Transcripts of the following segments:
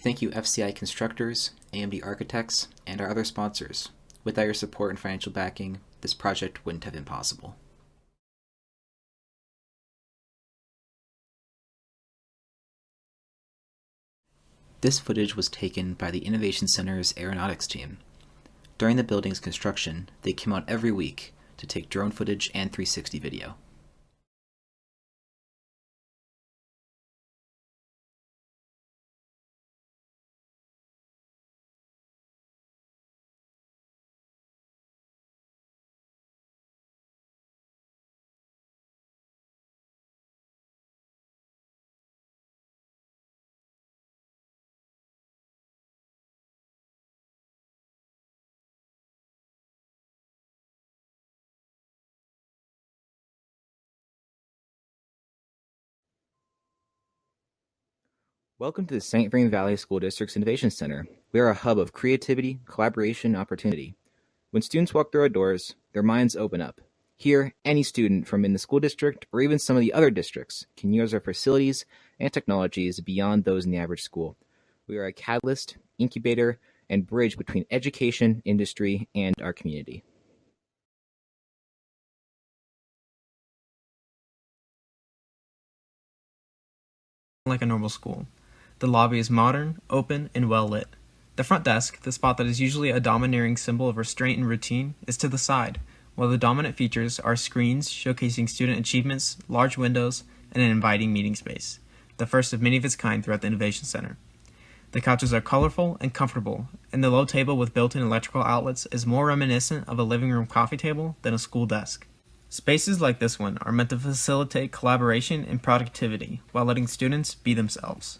Thank you FCI Constructors, AMD Architects, and our other sponsors. Without your support and financial backing, this project wouldn't have been possible. This footage was taken by the Innovation Center's aeronautics team. During the building's construction, they came out every week to take drone footage and 360 video. Welcome to the St. Vrain Valley School District's Innovation Center. We are a hub of creativity, collaboration, and opportunity. When students walk through our doors, their minds open up. Here, any student from in the school district or even some of the other districts can use our facilities and technologies beyond those in the average school. We are a catalyst, incubator, and bridge between education, industry, and our community. Like a normal school. The lobby is modern, open, and well lit. The front desk, the spot that is usually a domineering symbol of restraint and routine, is to the side, while the dominant features are screens showcasing student achievements, large windows, and an inviting meeting space, the first of many of its kind throughout the Innovation Center. The couches are colorful and comfortable, and the low table with built-in electrical outlets is more reminiscent of a living room coffee table than a school desk. Spaces like this one are meant to facilitate collaboration and productivity while letting students be themselves.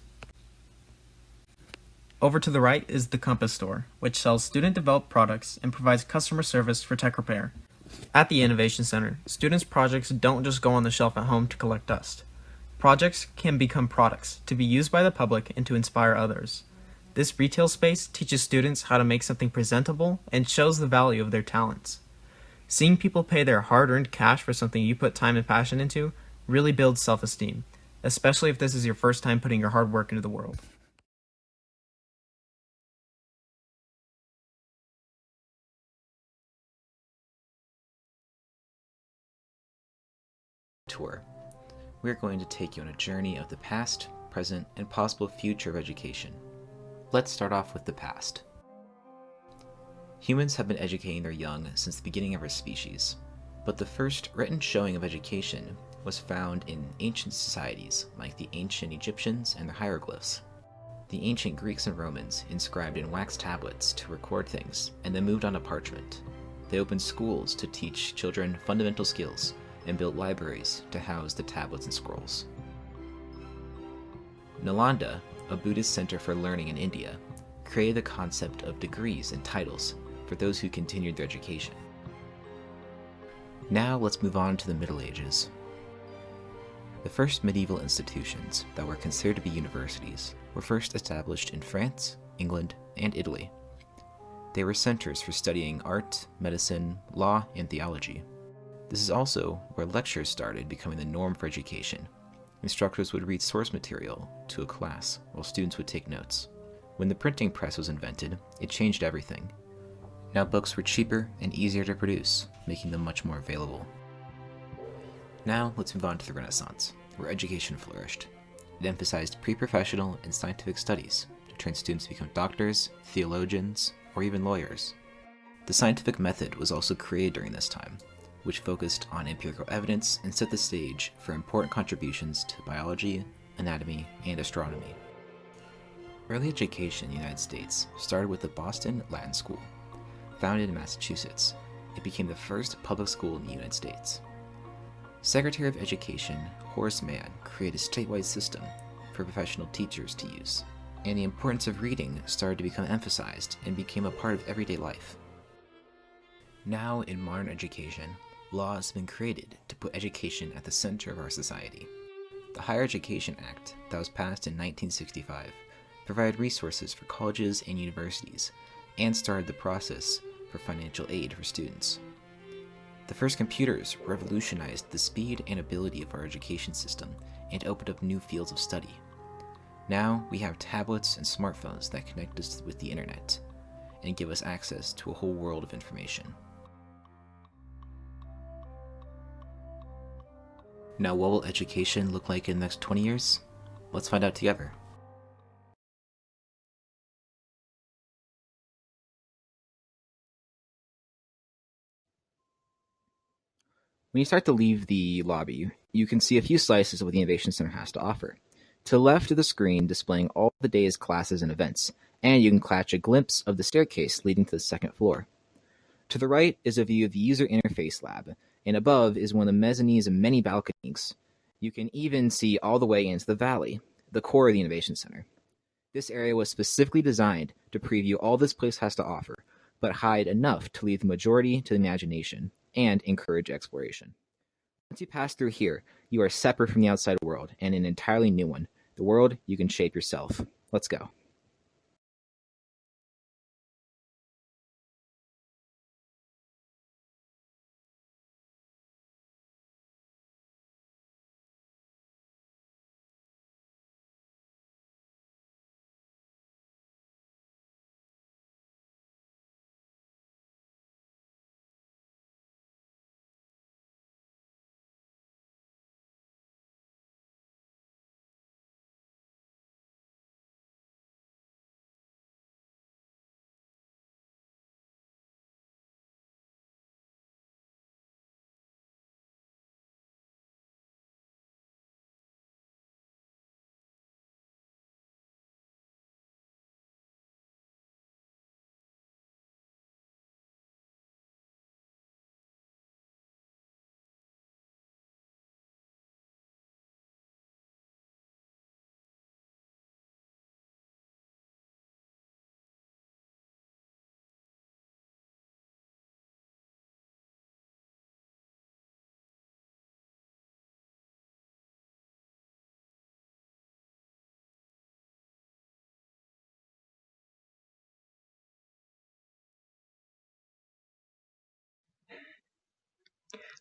Over to the right is the Compass Store, which sells student-developed products and provides customer service for tech repair. At the Innovation Center, students' projects don't just go on the shelf at home to collect dust. Projects can become products to be used by the public and to inspire others. This retail space teaches students how to make something presentable and shows the value of their talents. Seeing people pay their hard-earned cash for something you put time and passion into really builds self-esteem, especially if this is your first time putting your hard work into the world. Tour. We're going to take you on a journey of the past, present, and possible future of education. Let's start off with the past. Humans have been educating their young since the beginning of our species, but the first written showing of education was found in ancient societies like the ancient Egyptians and the hieroglyphs. The ancient Greeks and Romans inscribed in wax tablets to record things and then moved on to parchment. They opened schools to teach children fundamental skills and built libraries to house the tablets and scrolls. Nalanda, a Buddhist center for learning in India, created the concept of degrees and titles for those who continued their education. Now let's move on to the Middle Ages. The first medieval institutions that were considered to be universities were first established in France, England, and Italy. They were centers for studying art, medicine, law, and theology. This is also where lectures started becoming the norm for education. Instructors would read source material to a class while students would take notes. When the printing press was invented, it changed everything. Now books were cheaper and easier to produce, making them much more available. Now let's move on to the Renaissance, where education flourished. It emphasized pre-professional and scientific studies to train students to become doctors, theologians, or even lawyers. The scientific method was also created during this time, which focused on empirical evidence and set the stage for important contributions to biology, anatomy, and astronomy. Early education in the United States started with the Boston Latin School. Founded in Massachusetts, it became the first public school in the United States. Secretary of Education Horace Mann created a statewide system for professional teachers to use, and the importance of reading started to become emphasized and became a part of everyday life. Now, in modern education, laws have been created to put education at the center of our society. The Higher Education Act that was passed in 1965 provided resources for colleges and universities and started the process for financial aid for students. The first computers revolutionized the speed and ability of our education system and opened up new fields of study. Now we have tablets and smartphones that connect us with the internet and give us access to a whole world of information. Now, what will education look like in the next 20 years? Let's find out together. When you start to leave the lobby, you can see a few slices of what the Innovation Center has to offer. To the left of the screen displaying all the day's classes and events, and you can catch a glimpse of the staircase leading to the second floor. To the right is a view of the User Interface Lab, and above is one of the mezzanines and many balconies. You can even see all the way into the valley, the core of the Innovation Center. This area was specifically designed to preview all this place has to offer, but hide enough to leave the majority to the imagination and encourage exploration. Once you pass through here, you are separate from the outside world and an entirely new one, the world you can shape yourself. Let's go.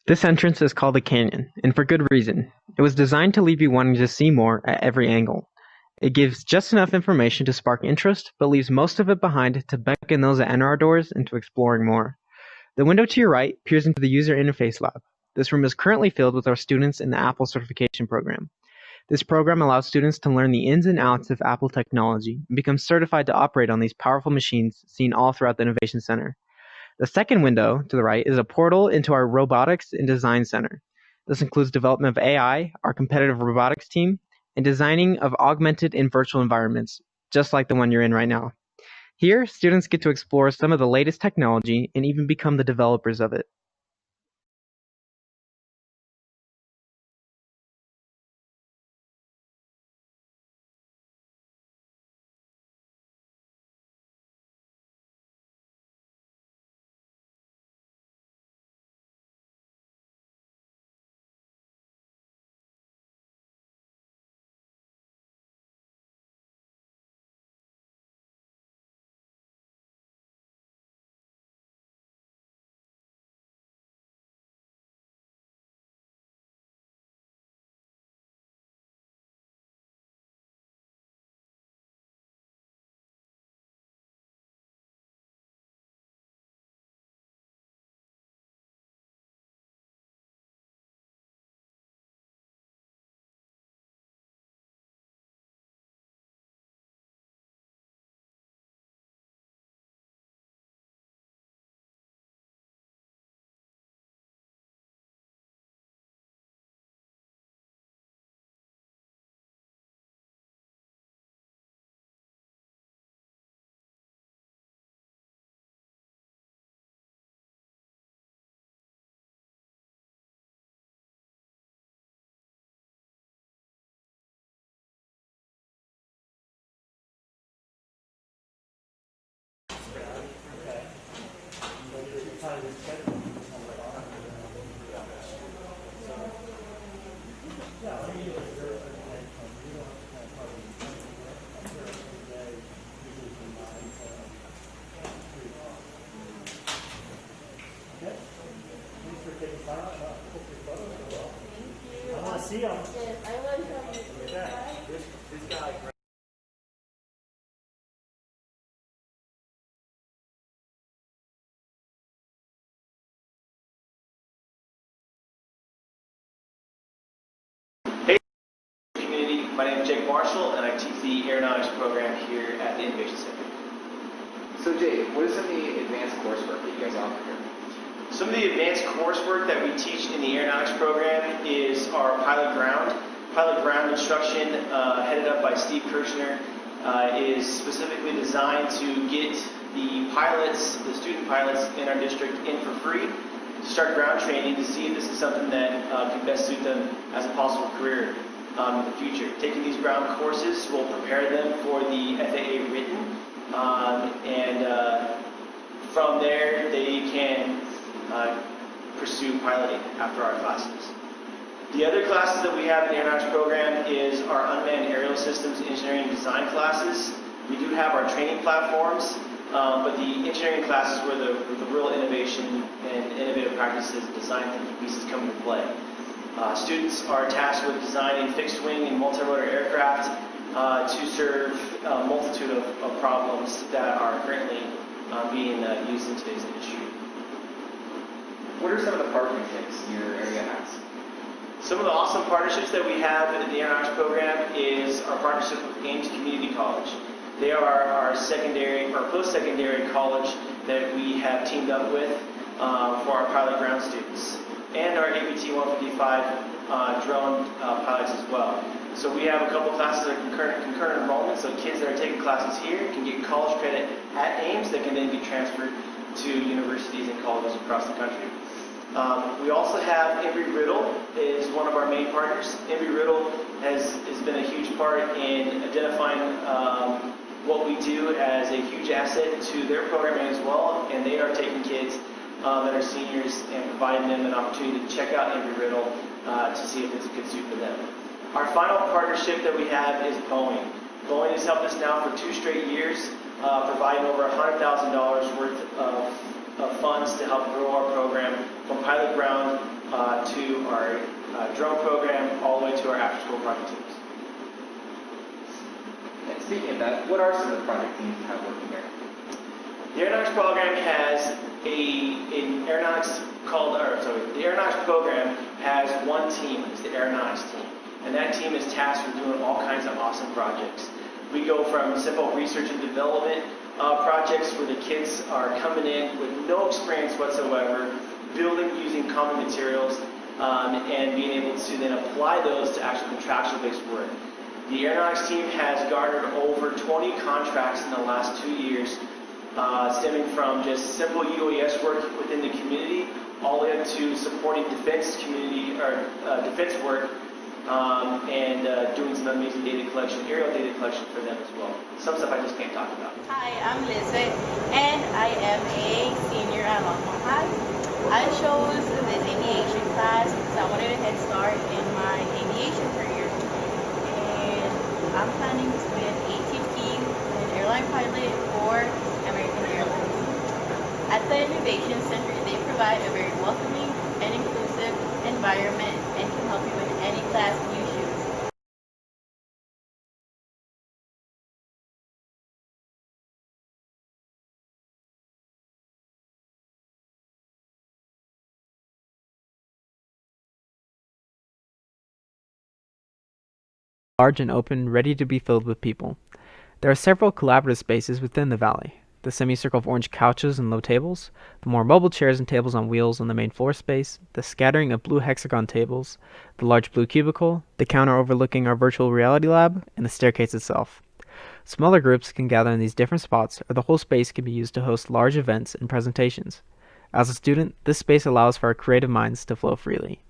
This entrance is called the Canyon, and for good reason. It was designed to leave you wanting to see more at every angle. It gives just enough information to spark interest, but leaves most of it behind to beckon those that enter our doors into exploring more. The window to your right peers into the User Interface Lab. This room is currently filled with our students in the Apple Certification Program. This program allows students to learn the ins and outs of Apple technology and become certified to operate on these powerful machines seen all throughout the Innovation Center. The second window to the right is a portal into our Robotics and Design Center. This includes development of AI, our competitive robotics team, and designing of augmented and virtual environments, just like the one you're in right now. Here, students get to explore some of the latest technology and even become the developers of it. I want to see them. My name is Jake Marshall, and I teach the aeronautics program here at the Innovation Center. So Jay, what is some of the advanced coursework that you guys offer here? Some of the advanced coursework that we teach in the aeronautics program is our pilot ground. Pilot ground instruction, headed up by Steve Kirshner, is specifically designed to get the pilots, the student pilots in our district in for free to start ground training to see if this is something that can best suit them as a possible career in the future. Taking these ground courses will prepare them for the FAA written, and from there they can pursue piloting after our classes. The other classes that we have in the aeronautics program is our unmanned aerial systems engineering design classes. We do have our training platforms, but the engineering classes where the real innovation and innovative practices and design thinking pieces come into play. Students are tasked with designing fixed-wing and multi-rotor aircraft to serve a multitude of problems that are currently being used in today's industry. What are some of the partnerships your area has? Some of the awesome partnerships that we have in the aeronautics program is our partnership with Ames Community College. They are our secondary or post-secondary college that we have teamed up with for our pilot ground students, and our ABT 155 drone pilots as well. So we have a couple classes that are concurrent enrollment, so kids that are taking classes here can get college credit at Ames that can then be transferred to universities and colleges across the country. We also have Embry-Riddle is one of our main partners. Embry-Riddle has been a huge part in identifying what we do as a huge asset to their programming as well, and they are taking kids that are seniors and providing them an opportunity to check out Embry-Riddle to see if it's a good suit for them. Our final partnership that we have is Boeing. Boeing has helped us now for 2 straight years, providing over $100,000 worth of funds to help grow our program from pilot ground to our drone program, all the way to our after-school project teams. And speaking of that, what are some of the project teams you have working here? The aeronautics program has the aeronautics program has one team. It's the aeronautics team, and that team is tasked with doing all kinds of awesome projects. We go from simple research and development projects where the kids are coming in with no experience whatsoever, building using common materials, and being able to then apply those to actual contractual-based work. The aeronautics team has garnered over 20 contracts in the last 2 years, stemming from just simple UAS work within the community, all the way up to supporting defense community or defense work, and doing some amazing data collection, aerial data collection for them as well. Some stuff I just can't talk about. Hi, I'm Lizette, and I am a senior at Longmont High. I chose this aviation class because I wanted a head start in my aviation career, and I'm planning to be an ATP, an airline pilot for American Airlines. At the Innovation Center, they provide a very welcoming and inclusive environment and can help you in any class you choose. Large and open, ready to be filled with people. There are several collaborative spaces within the valley. The semicircle of orange couches and low tables, the more mobile chairs and tables on wheels on the main floor space, the scattering of blue hexagon tables, the large blue cubicle, the counter overlooking our virtual reality lab, and the staircase itself. Smaller groups can gather in these different spots, or the whole space can be used to host large events and presentations. As a student, this space allows for our creative minds to flow freely.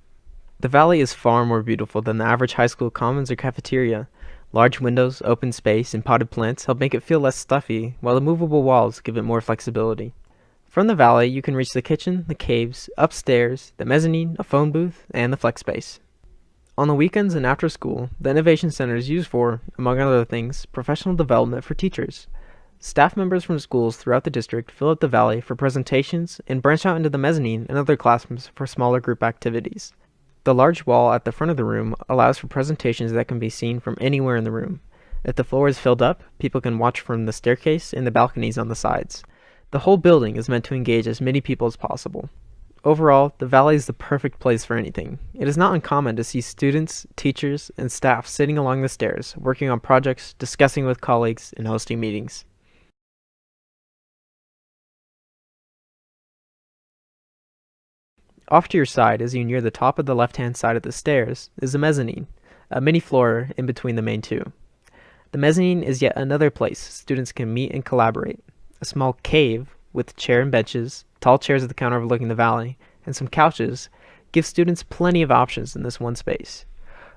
The valley is far more beautiful than the average high school commons or cafeteria. Large windows, open space, and potted plants help make it feel less stuffy, while the movable walls give it more flexibility. From the valley, you can reach the kitchen, the caves, upstairs, the mezzanine, a phone booth, and the flex space. On the weekends and after school, the Innovation Center is used for, among other things, professional development for teachers. Staff members from schools throughout the district fill up the valley for presentations and branch out into the mezzanine and other classrooms for smaller group activities. The large wall at the front of the room allows for presentations that can be seen from anywhere in the room. If the floor is filled up, people can watch from the staircase and the balconies on the sides. The whole building is meant to engage as many people as possible. Overall, the Valley is the perfect place for anything. It is not uncommon to see students, teachers, and staff sitting along the stairs, working on projects, discussing with colleagues, and hosting meetings. Off to your side, as you near the top of the left-hand side of the stairs, is the mezzanine, a mini floor in between the main two. The mezzanine is yet another place students can meet and collaborate. A small cave with chair and benches, tall chairs at the counter overlooking the valley, and some couches gives students plenty of options in this one space.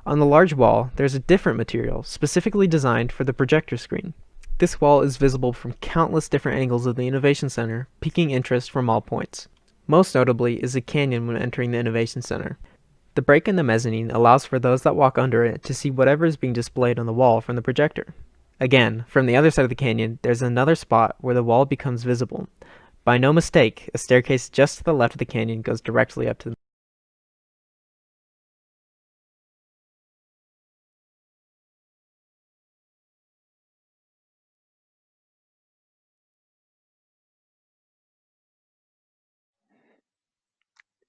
On the large wall, there's a different material specifically designed for the projector screen. This wall is visible from countless different angles of the Innovation Center, piquing interest from all points. Most notably is the canyon when entering the Innovation Center. The break in the mezzanine allows for those that walk under it to see whatever is being displayed on the wall from the projector. Again, from the other side of the canyon, there's another spot where the wall becomes visible. By no mistake, a staircase just to the left of the canyon goes directly up to the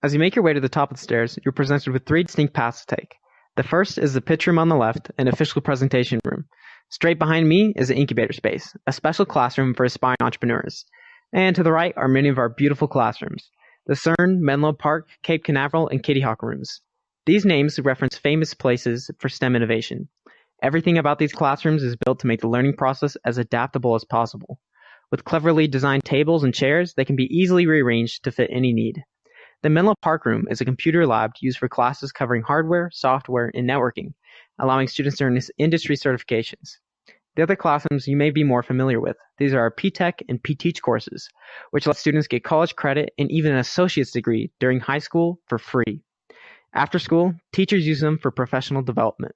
As you make your way to the top of the stairs, you're presented with three distinct paths to take. The first is the pitch room on the left, an official presentation room. Straight behind me is the incubator space, a special classroom for aspiring entrepreneurs. And to the right are many of our beautiful classrooms, the CERN, Menlo Park, Cape Canaveral, and Kitty Hawk rooms. These names reference famous places for STEM innovation. Everything about these classrooms is built to make the learning process as adaptable as possible. With cleverly designed tables and chairs, they can be easily rearranged to fit any need. The Menlo Park Room is a computer lab used for classes covering hardware, software, and networking, allowing students to earn industry certifications. The other classrooms you may be more familiar with. These are our P-Tech and P-Teach courses, which let students get college credit and even an associate's degree during high school for free. After school, teachers use them for professional development.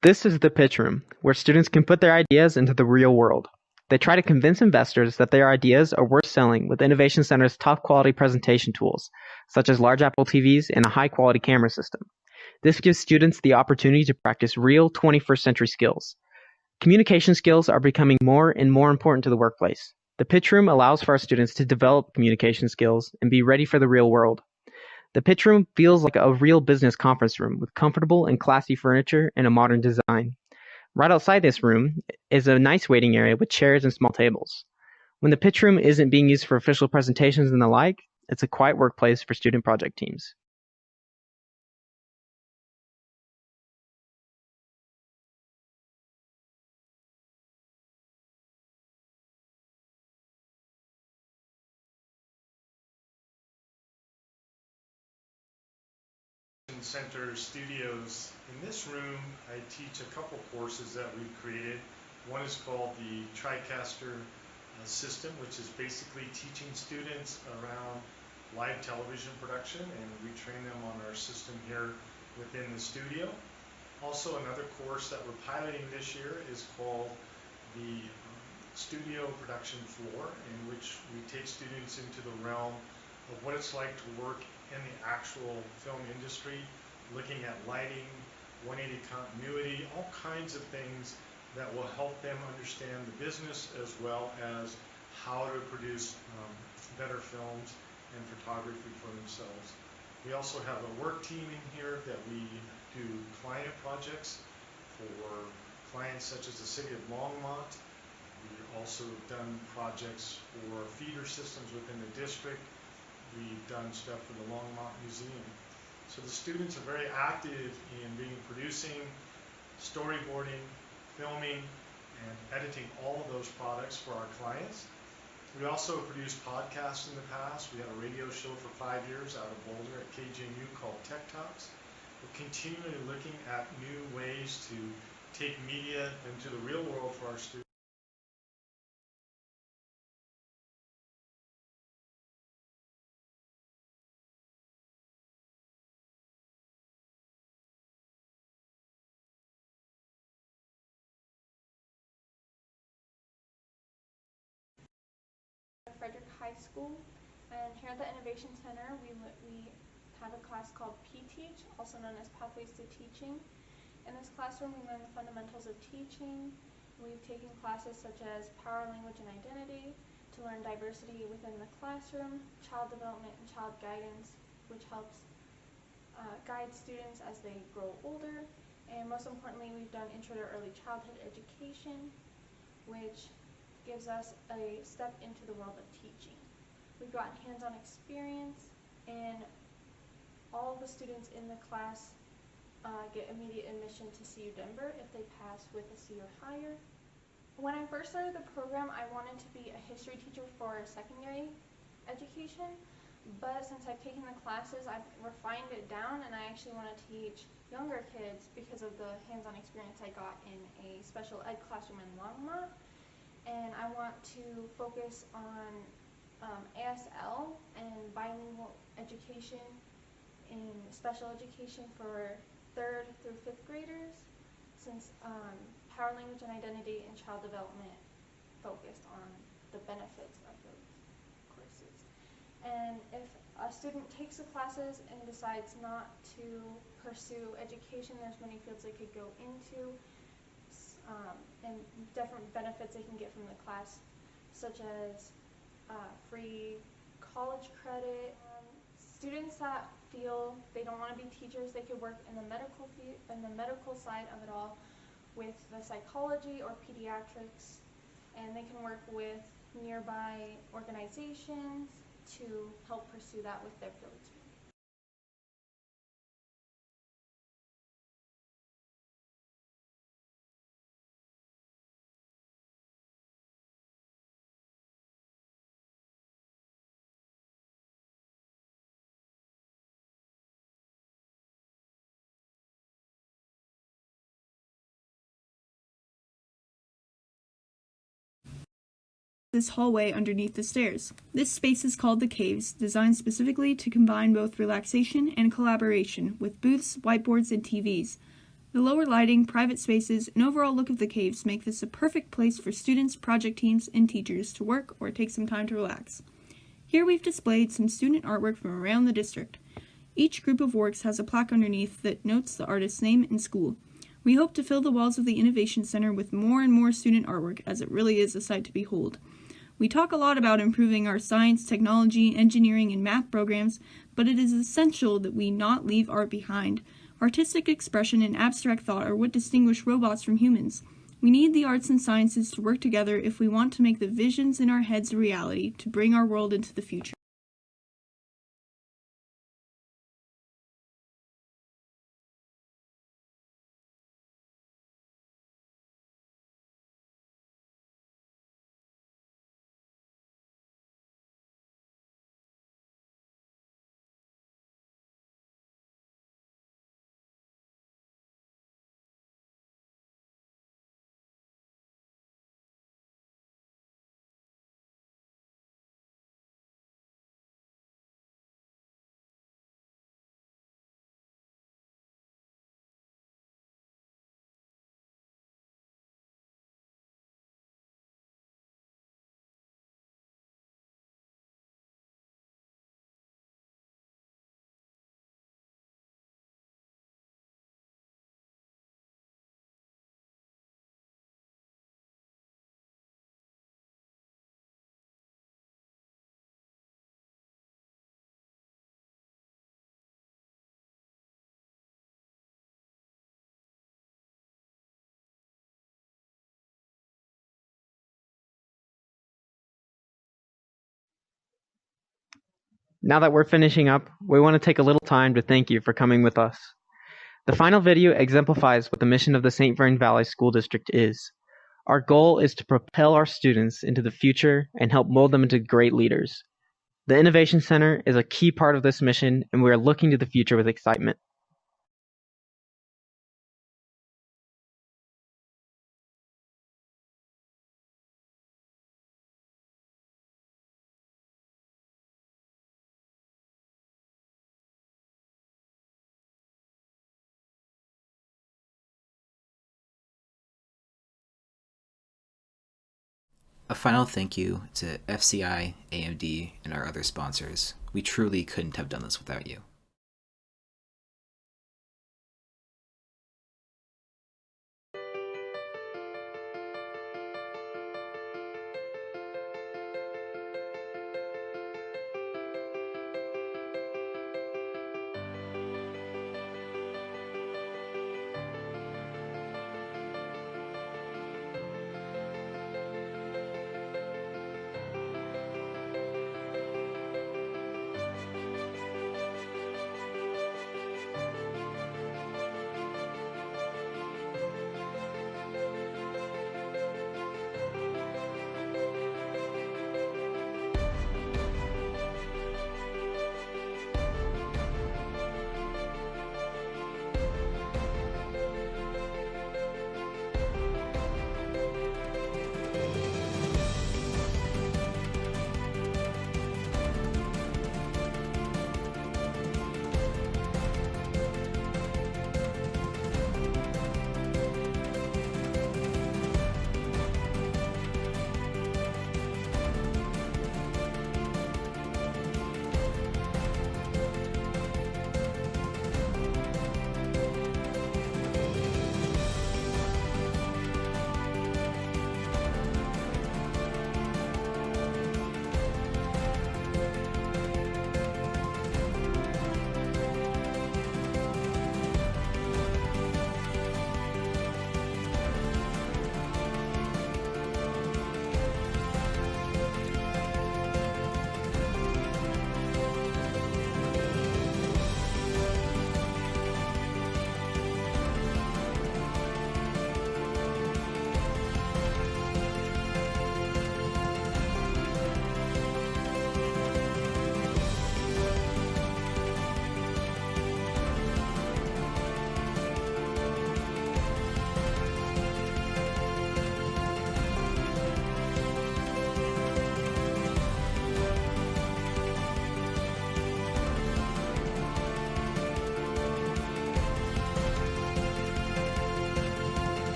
This is the pitch room, where students can put their ideas into the real world. They try to convince investors that their ideas are worth selling with Innovation Center's top quality presentation tools, such as large Apple TVs and a high quality camera system. This gives students the opportunity to practice real 21st century skills. Communication skills are becoming more and more important to the workplace. The pitch room allows for our students to develop communication skills and be ready for the real world. The pitch room feels like a real business conference room with comfortable and classy furniture and a modern design. Right outside this room is a nice waiting area with chairs and small tables. When the pitch room isn't being used for official presentations and the like, it's a quiet workplace for student project teams. Center Studios. In this room, I teach a couple courses that we've created. One is called the TriCaster system, which is basically teaching students around live television production, and we train them on our system here within the studio. Also, another course that we're piloting this year is called the studio production floor, in which we take students into the realm of what it's like to work in the actual film industry, looking at lighting, 180 continuity, all kinds of things that will help them understand the business as well as how to produce better films and photography for themselves. We also have a work team in here that we do client projects for clients such as the City of Longmont. We've also done projects for feeder systems within the district. We've done stuff for the Longmont Museum. So the students are very active in producing, storyboarding, filming, and editing all of those products for our clients. We also produced podcasts in the past. We had a radio show for 5 years out of Boulder at KJMU called Tech Talks. We're continually looking at new ways to take media into the real world for our students. Frederick High School, and here at the Innovation Center we have a class called P-Teach, also known as Pathways to Teaching, In this classroom, we learn the fundamentals of teaching. We've taken classes such as Power, Language, and Identity to learn diversity within the classroom, child development and child guidance, which helps guide students as they grow older. And most importantly, we've done Intro to Early Childhood Education, which gives us a step into the world of teaching. We've gotten hands-on experience, and all of the students in the class get immediate admission to CU Denver if they pass with a C or higher. When I first started the program, I wanted to be a history teacher for secondary education, but since I've taken the classes, I've refined it down, and I actually want to teach younger kids because of the hands-on experience I got in a special ed classroom in Longmont. And I want to focus on ASL and bilingual education in special education for 3rd through 5th graders, since Power, Language, and Identity and Child Development focused on the benefits of those courses. And if a student takes the classes and decides not to pursue education, there's many fields they could go into, and different benefits they can get from the class, such as free college credit. Students that feel they don't want to be teachers, they could work in the medical side of it all, with the psychology or pediatrics, and they can work with nearby organizations to help pursue that with their field experience. This hallway underneath the stairs. This space is called the Caves, designed specifically to combine both relaxation and collaboration, with booths, whiteboards, and TVs. The lower lighting, private spaces, and overall look of the Caves make this a perfect place for students, project teams, and teachers to work or take some time to relax. Here we've displayed some student artwork from around the district. Each group of works has a plaque underneath that notes the artist's name and school. We hope to fill the walls of the Innovation Center with more and more student artwork, as it really is a sight to behold. We talk a lot about improving our science, technology, engineering, and math programs, but it is essential that we not leave art behind. Artistic expression and abstract thought are what distinguish robots from humans. We need the arts and sciences to work together if we want to make the visions in our heads a reality, to bring our world into the future. Now that we're finishing up, we want to take a little time to thank you for coming with us. The final video exemplifies what the mission of the St. Vrain Valley School District is. Our goal is to propel our students into the future and help mold them into great leaders. The Innovation Center is a key part of this mission, and we are looking to the future with excitement. A final thank you to FCI, AMD, and our other sponsors. We truly couldn't have done this without you.